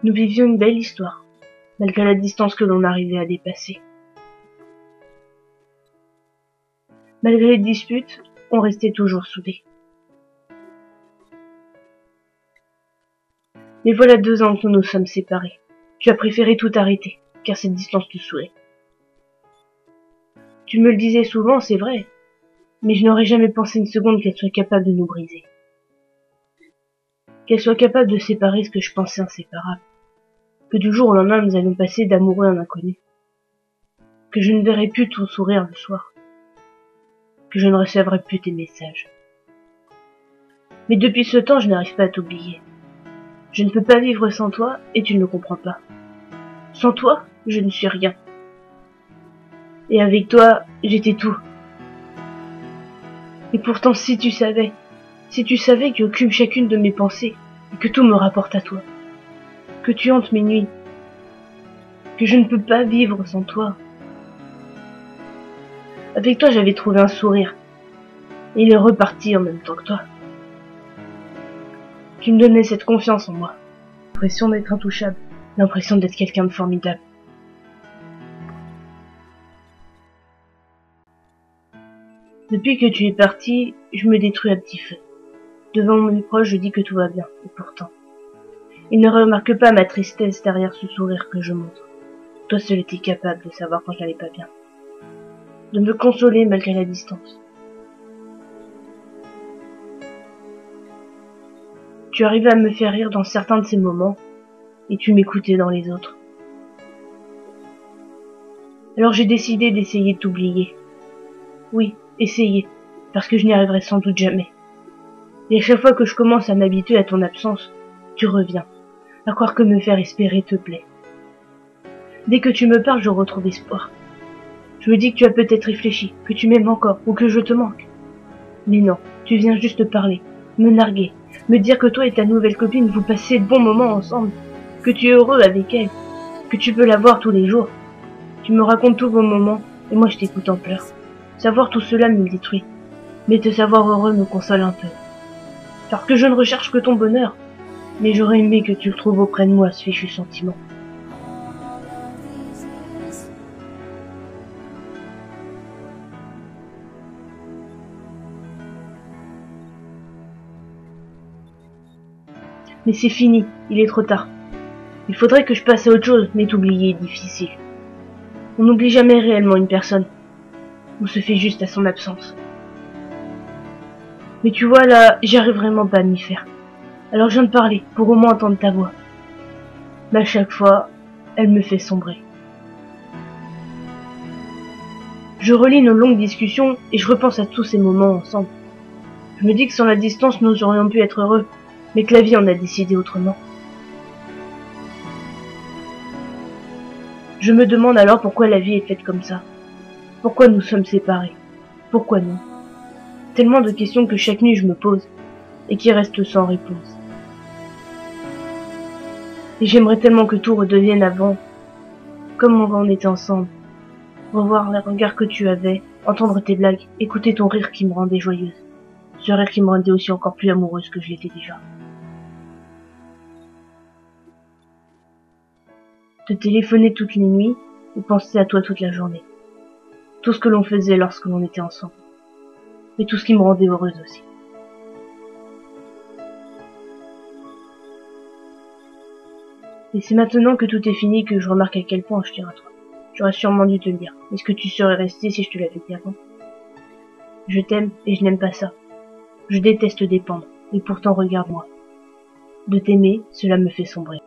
Nous vivions une belle histoire, malgré la distance que l'on arrivait à dépasser. Malgré les disputes, on restait toujours soudés. Mais voilà 2 ans que nous nous sommes séparés. Tu as préféré tout arrêter, car cette distance te saoulait. Tu me le disais souvent, c'est vrai, mais je n'aurais jamais pensé une seconde qu'elle soit capable de nous briser. Qu'elle soit capable de séparer ce que je pensais inséparable. Que du jour au lendemain nous allions passer d'amoureux à un inconnu. Que je ne verrais plus ton sourire le soir. Que je ne recevrais plus tes messages. Mais depuis ce temps, je n'arrive pas à t'oublier. Je ne peux pas vivre sans toi et tu ne le comprends pas. Sans toi, je ne suis rien. Et avec toi, j'étais tout. Et pourtant, si tu savais qui occupe chacune de mes pensées, et que tout me rapporte à toi, que tu hantes mes nuits, que je ne peux pas vivre sans toi. Avec toi, j'avais trouvé un sourire, et il est reparti en même temps que toi. Tu me donnais cette confiance en moi, l'impression d'être intouchable, l'impression d'être quelqu'un de formidable. Depuis que tu es parti, je me détruis à petit feu. Devant mes proches, je dis que tout va bien, et pourtant. Ils ne remarquent pas ma tristesse derrière ce sourire que je montre. Toi seul étais capable de savoir quand j'allais pas bien. De me consoler malgré la distance. Tu arrivais à me faire rire dans certains de ces moments, et tu m'écoutais dans les autres. Alors j'ai décidé d'essayer de t'oublier. Oui, essayer, parce que je n'y arriverai sans doute jamais. Et à chaque fois que je commence à m'habituer à ton absence, tu reviens, à croire que me faire espérer te plaît. Dès que tu me parles, je retrouve espoir. Je me dis que tu as peut-être réfléchi, que tu m'aimes encore, ou que je te manque. Mais non, tu viens juste parler, me narguer, me dire que toi et ta nouvelle copine vous passez de bons moments ensemble, que tu es heureux avec elle, que tu peux la voir tous les jours. Tu me racontes tous vos moments, et moi je t'écoute en pleurs. Savoir tout cela me détruit, mais te savoir heureux me console un peu. Parce que je ne recherche que ton bonheur, mais j'aurais aimé que tu le trouves auprès de moi, ce fichu sentiment. Mais c'est fini, il est trop tard. Il faudrait que je passe à autre chose, mais t'oublier est difficile. On n'oublie jamais réellement une personne. On se fait juste à son absence. Mais tu vois là, j'arrive vraiment pas à m'y faire. Alors je viens de parler, pour au moins entendre ta voix. Mais à chaque fois, elle me fait sombrer. Je relis nos longues discussions et je repense à tous ces moments ensemble. Je me dis que sans la distance, nous aurions pu être heureux, mais que la vie en a décidé autrement. Je me demande alors pourquoi la vie est faite comme ça. Pourquoi nous sommes séparés? Pourquoi nous? Tellement de questions que chaque nuit je me pose, et qui restent sans réponse. Et j'aimerais tellement que tout redevienne avant, comme on était ensemble. Revoir les regards que tu avais, entendre tes blagues, écouter ton rire qui me rendait joyeuse. Ce rire qui me rendait aussi encore plus amoureuse que je l'étais déjà. Te téléphoner toutes les nuits, et penser à toi toute la journée. Tout ce que l'on faisait lorsque l'on était ensemble. Et tout ce qui me rendait heureuse aussi. Et c'est maintenant que tout est fini que je remarque à quel point je tiens à toi. J'aurais sûrement dû te le dire. Est-ce que tu serais resté si je te l'avais dit avant? Je t'aime et je n'aime pas ça. Je déteste dépendre. Et pourtant regarde-moi. De t'aimer, cela me fait sombrer.